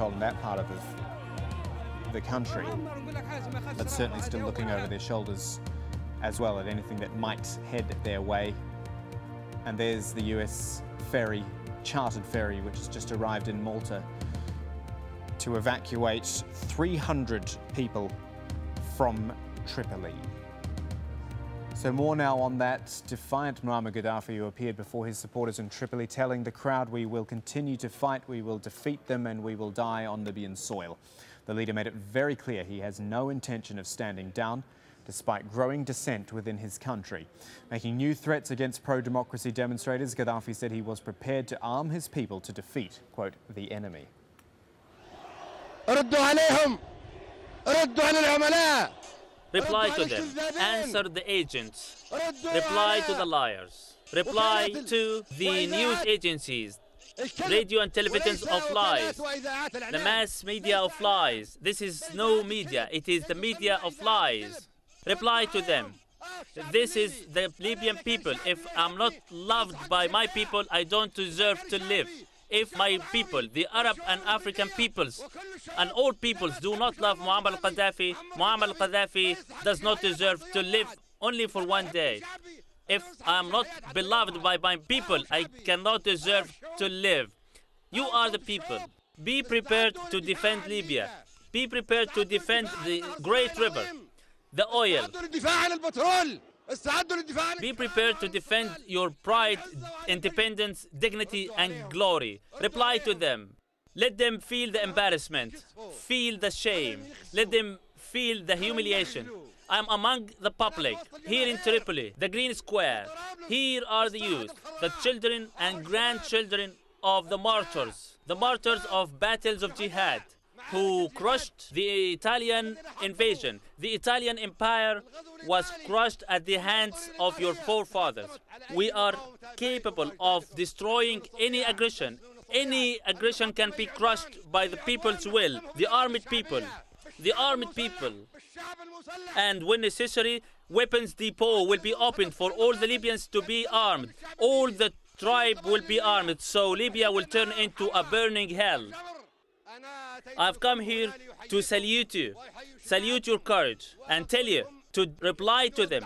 control in that part of the country, but certainly still looking over their shoulders as well at anything that might head their way. And there's the US ferry, chartered ferry, which has just arrived in Malta to evacuate 300 people from Tripoli. So more now on that defiant Muammar Gaddafi, who appeared before his supporters in Tripoli, telling the crowd, "We will continue to fight, we will defeat them, and we will die on Libyan soil." The leader made it very clear he has no intention of standing down, despite growing dissent within his country. Making new threats against pro-democracy demonstrators, Gaddafi said he was prepared to arm his people to defeat, quote, the enemy. Reply to them. Answer the agents. Reply to the liars. Reply to the news agencies, radio and televisions of lies, the mass media of lies. This is no media, it is the media of lies. Reply to them. This is the Libyan people. If I'm not loved by my people, I don't deserve to live. If my people, the Arab and African peoples, and all peoples do not love Muammar al-Gaddafi does not deserve to live only for one day. If I'm not beloved by my people, I cannot deserve to live. You are the people. Be prepared to defend Libya. Be prepared to defend the great river, the oil. Be prepared to defend your pride, independence, dignity, and glory. Reply to them. Let them feel the embarrassment, feel the shame. Let them feel the humiliation. I am among the public, here in Tripoli, the Green Square. Here are the youth, the children and grandchildren of the martyrs of battles of jihad, who crushed the Italian invasion. The Italian empire was crushed at the hands of your forefathers. We are capable of destroying any aggression. Any aggression can be crushed by the people's will, the armed people. The armed people. And when necessary, weapons depot will be opened for all the Libyans to be armed. All the tribe will be armed, so Libya will turn into a burning hell. I've come here to salute you, salute your courage, and tell you to reply to them.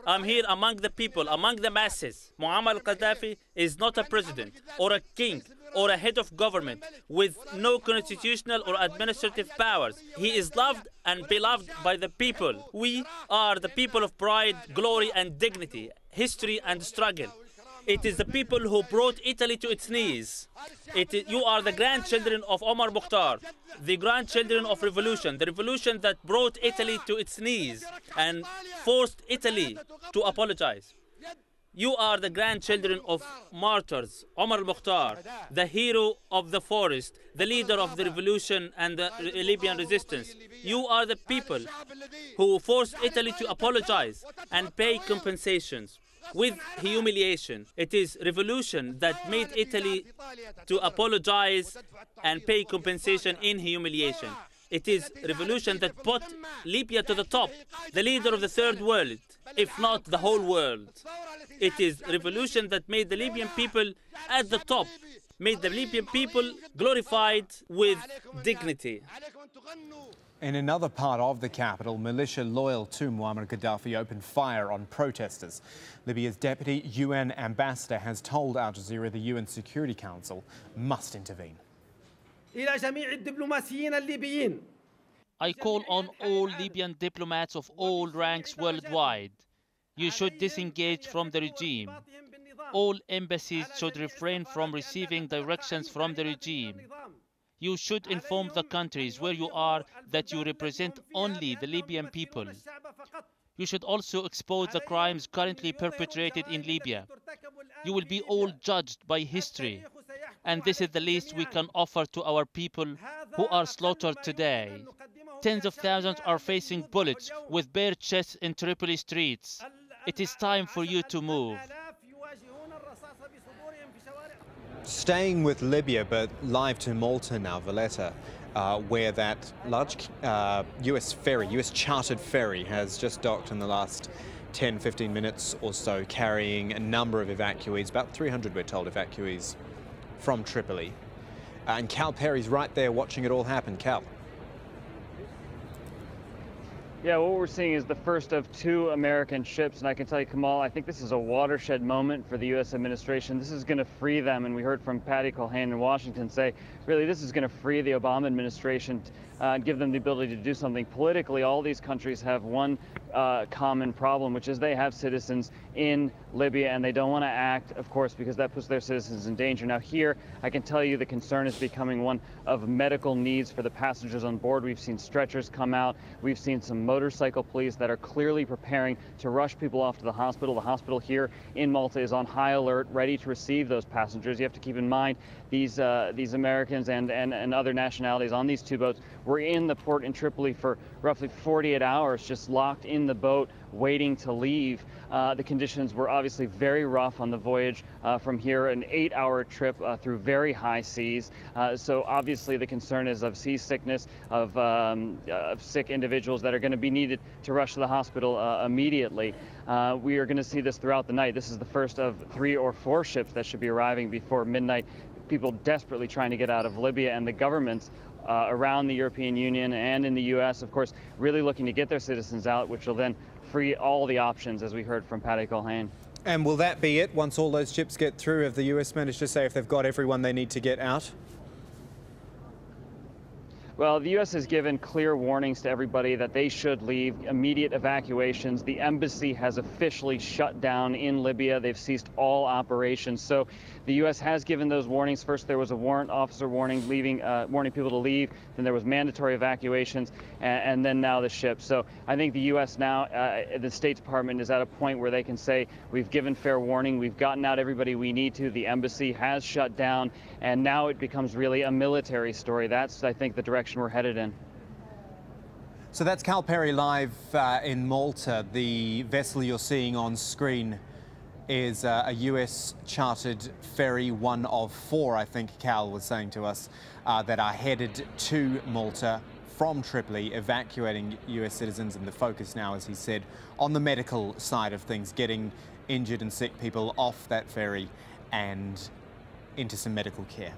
I'm here among the people, among the masses. Muammar al-Gaddafi is not a president or a king or a head of government with no constitutional or administrative powers. He is loved and beloved by the people. We are the people of pride, glory, and dignity, history and struggle. It is the people who brought Italy to its knees. You are the grandchildren of Omar Mukhtar, the grandchildren of revolution, the revolution that brought Italy to its knees and forced Italy to apologize. You are the grandchildren of martyrs, Omar Mukhtar, the hero of the forest, the leader of the revolution and the Libyan resistance. You are the people who forced Italy to apologize and pay compensations. With humiliation. It is revolution that made Italy to apologize and pay compensation in humiliation. It is revolution that put Libya to the top, the leader of the third world, if not the whole world. It is revolution that made the Libyan people at the top, made the Libyan people glorified with dignity. In another part of the capital, militia loyal to Muammar Gaddafi opened fire on protesters. Libya's deputy UN ambassador has told AlJazeera the UN Security Council must intervene. I call on all Libyan diplomats of all ranks worldwide. You should disengage from the regime. All embassies should refrain from receiving directions from the regime. You should inform the countries where you are that you represent only the Libyan people. You should also expose the crimes currently perpetrated in Libya. You will be all judged by history. And this is the least we can offer to our people who are slaughtered today. Tens of thousands are facing bullets with bare chests in Tripoli streets. It is time for you to move. Staying with Libya, but live to Malta now, Valletta, where that large US chartered ferry has just docked in the last 10-15 minutes or so, carrying a number of evacuees, about 300 we're told evacuees from Tripoli. And Cal Perry's right there watching it all happen. Cal. Yeah, what we're seeing is the first of 2 American ships, and I can tell you, Kamal, I think this is a watershed moment for the U.S. administration. This is going to free them, and we heard from Patty Culhane in Washington say, really, this is going to free the Obama administration and give them the ability to do something politically. All these countries have one common problem, which is they have citizens in Libya, and they don't want to act, of course, because that puts their citizens in danger. Now here, I can tell you the concern is becoming one of medical needs for the passengers on board. We've seen stretchers come out. We've seen some motorcycle police that are clearly preparing to rush people off to the hospital. The hospital here in Malta is on high alert, ready to receive those passengers. You have to keep in mind these Americans and other nationalities on these 2 boats were in the port in Tripoli for roughly 48 hours, just locked in the boat, waiting to leave. The conditions were obviously very rough on the voyage from here, an 8-hour trip through very high seas. So obviously the concern is of seasickness, of sick individuals that are going to be needed to rush to the hospital immediately. We are going to see this throughout the night. This is the first of 3 or 4 ships that should be arriving before midnight. People desperately trying to get out of Libya, and the governments around the European Union and in the U.S., of course, really looking to get their citizens out, which will then free all the options, as we heard from Patty Culhane. And will that be it once all those ships get through? Have the US managed to say if they've got everyone they need to get out? Well, the U.S. has given clear warnings to everybody that they should leave, immediate evacuations. The embassy has officially shut down in Libya. They've ceased all operations. So the U.S. has given those warnings. First, there was a warrant officer warning people to leave. Then there was mandatory evacuations, and then now the ship. So I think the U.S. now, the State Department is at a point where they can say, we've given fair warning. We've gotten out everybody we need to. The embassy has shut down, and now it becomes really a military story. That's, I think, the direction we're headed in. So that's Cal Perry live in Malta. The vessel you're seeing on screen is a US chartered ferry, one of 4, I think Cal was saying to us, that are headed to Malta from Tripoli, evacuating US citizens. And the focus now, as he said, on the medical side of things, getting injured and sick people off that ferry and into some medical care.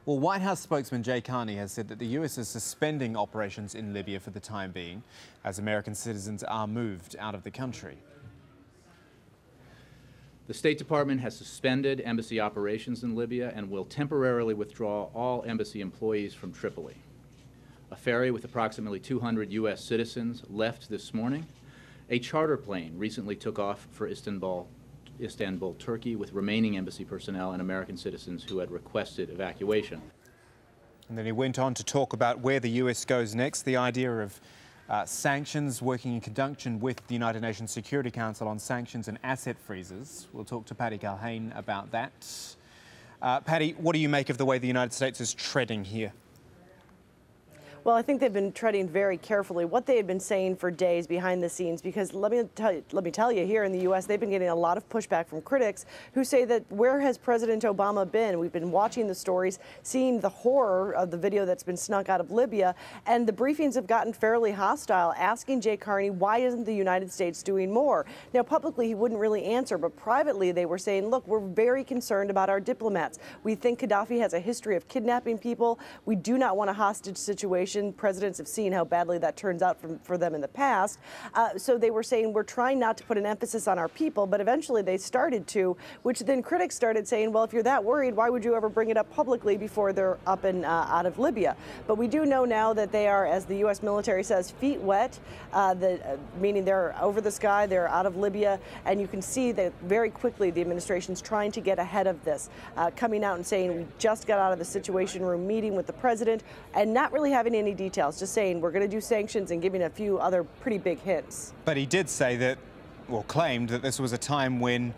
Well, White House spokesman Jay Carney has said that the US is suspending operations in Libya for the time being as American citizens are moved out of the country. The State Department has suspended embassy operations in Libya and will temporarily withdraw all embassy employees from Tripoli. A ferry with approximately 200 US citizens left this morning. A charter plane recently took off for Istanbul, Turkey, with remaining embassy personnel and American citizens who had requested evacuation. And then he went on to talk about where the US goes next, the idea of sanctions, working in conjunction with the United Nations Security Council on sanctions and asset freezes. We'll talk to Patty Culhane about that. Patty, what do you make of the way the United States is treading here? Well, I think they've been treading very carefully what they had been saying for days behind the scenes, because let me tell you, here in the U.S., they've been getting a lot of pushback from critics who say that where has President Obama been? We've been watching the stories, seeing the horror of the video that's been snuck out of Libya, and the briefings have gotten fairly hostile, asking Jay Carney, why isn't the United States doing more? Now, publicly, he wouldn't really answer, but privately, they were saying, look, we're very concerned about our diplomats. We think Gaddafi has a history of kidnapping people. We do not want a hostage situation. Presidents have seen how badly that turns out for them in the past. So they were saying, we're trying not to put an emphasis on our people, but eventually they started to, which then critics started saying, well, if you're that worried, why would you ever bring it up publicly before they're up and out of Libya? But we do know now that they are, as the U.S. military says, feet wet, meaning they're over the sky, they're out of Libya, and you can see that very quickly the administration's trying to get ahead of this, coming out and saying, we just got out of the Situation Room meeting with the president, and not really having any details, just saying we're going to do sanctions and giving a few other pretty big hints. But he did say that, or claimed that this was a time when,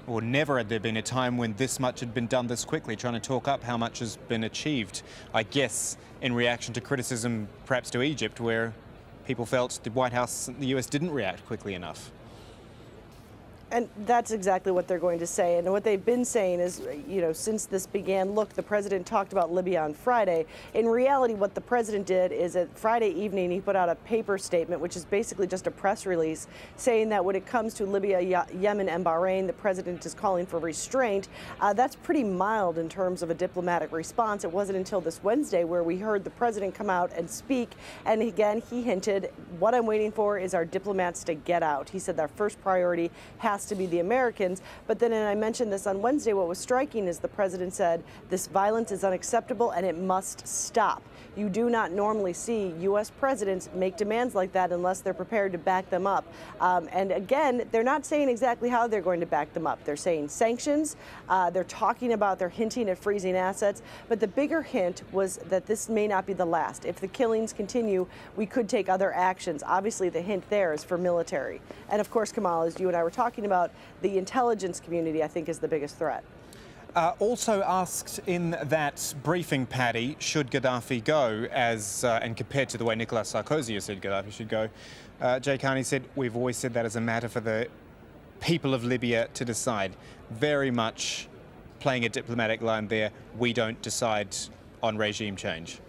or never had there been a time when this much had been done this quickly, trying to talk up how much has been achieved, I guess, in reaction to criticism, perhaps to Egypt, where people felt the White House and the US didn't react quickly enough. And that's exactly what they're going to say. And what they've been saying is, since this began, look, the president talked about Libya on Friday. In reality, what the president did is at Friday evening, he put out a paper statement, which is basically just a press release, saying that when it comes to Libya, Yemen, and Bahrain, the president is calling for restraint. That's pretty mild in terms of a diplomatic response. It wasn't until this Wednesday where we heard the president come out and speak. And again, he hinted, what I'm waiting for is our diplomats to get out. He said our first priority has to be the Americans. But then, and I mentioned this on Wednesday, what was striking is the president said this violence is unacceptable and it must stop. You do not normally see U.S. presidents make demands like that unless they're prepared to back them up. And again, they're not saying exactly how they're going to back them up. They're saying sanctions. They're hinting at freezing assets. But the bigger hint was that this may not be the last. If the killings continue, we could take other actions. Obviously, the hint there is for military. And of course, Kamal, as you and I were talking about, the intelligence community, I think, is the biggest threat. Also asked in that briefing, Paddy, should Gaddafi go, and compared to the way Nicolas Sarkozy has said Gaddafi should go, Jay Carney said, we've always said that as a matter for the people of Libya to decide. Very much playing a diplomatic line there. We don't decide on regime change.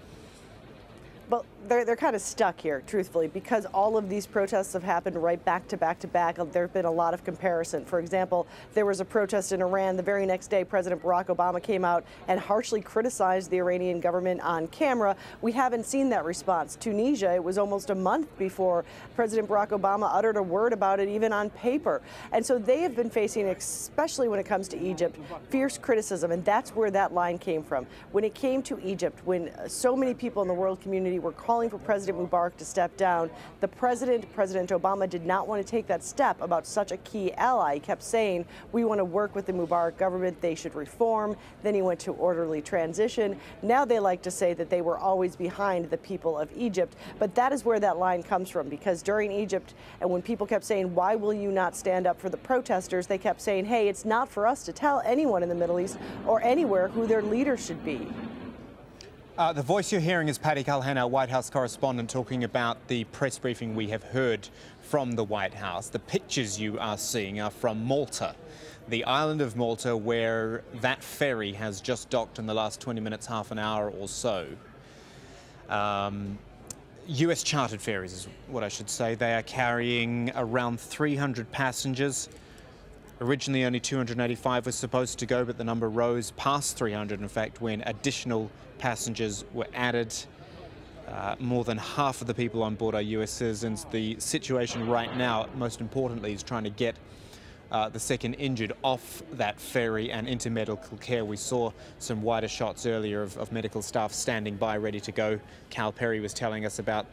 But they're kind of stuck here, truthfully, because all of these protests have happened right back to back to back. There have been a lot of comparison. For example, there was a protest in Iran. The very next day, President Barack Obama came out and harshly criticized the Iranian government on camera. We haven't seen that response. Tunisia, it was almost a month before President Barack Obama uttered a word about it, even on paper. And so they have been facing, especially when it comes to Egypt, fierce criticism. And that's where that line came from. When it came to Egypt, when so many people in the world community were calling for President Mubarak to step down, the President Obama, did not want to take that step about such a key ally. He kept saying, we want to work with the Mubarak government, they should reform. Then he went to orderly transition. Now they like to say that they were always behind the people of Egypt. But that is where that line comes from, because during Egypt, and when people kept saying, why will you not stand up for the protesters, they kept saying, hey, it's not for us to tell anyone in the Middle East or anywhere who their leader should be. The voice you're hearing is Paddy Culhane, our White House correspondent, talking about the press briefing we have heard from the White House. The pictures you are seeing are from Malta, the island of Malta, where that ferry has just docked in the last 20 minutes, half an hour or so. US chartered ferries is what I should say. They are carrying around 300 passengers. Originally, only 285 was supposed to go, but the number rose past 300, in fact, when additional passengers were added. More than half of the people on board are US citizens. The situation right now, most importantly, is trying to get the second injured off that ferry and into medical care. We saw some wider shots earlier of medical staff standing by, ready to go. Cal Perry was telling us about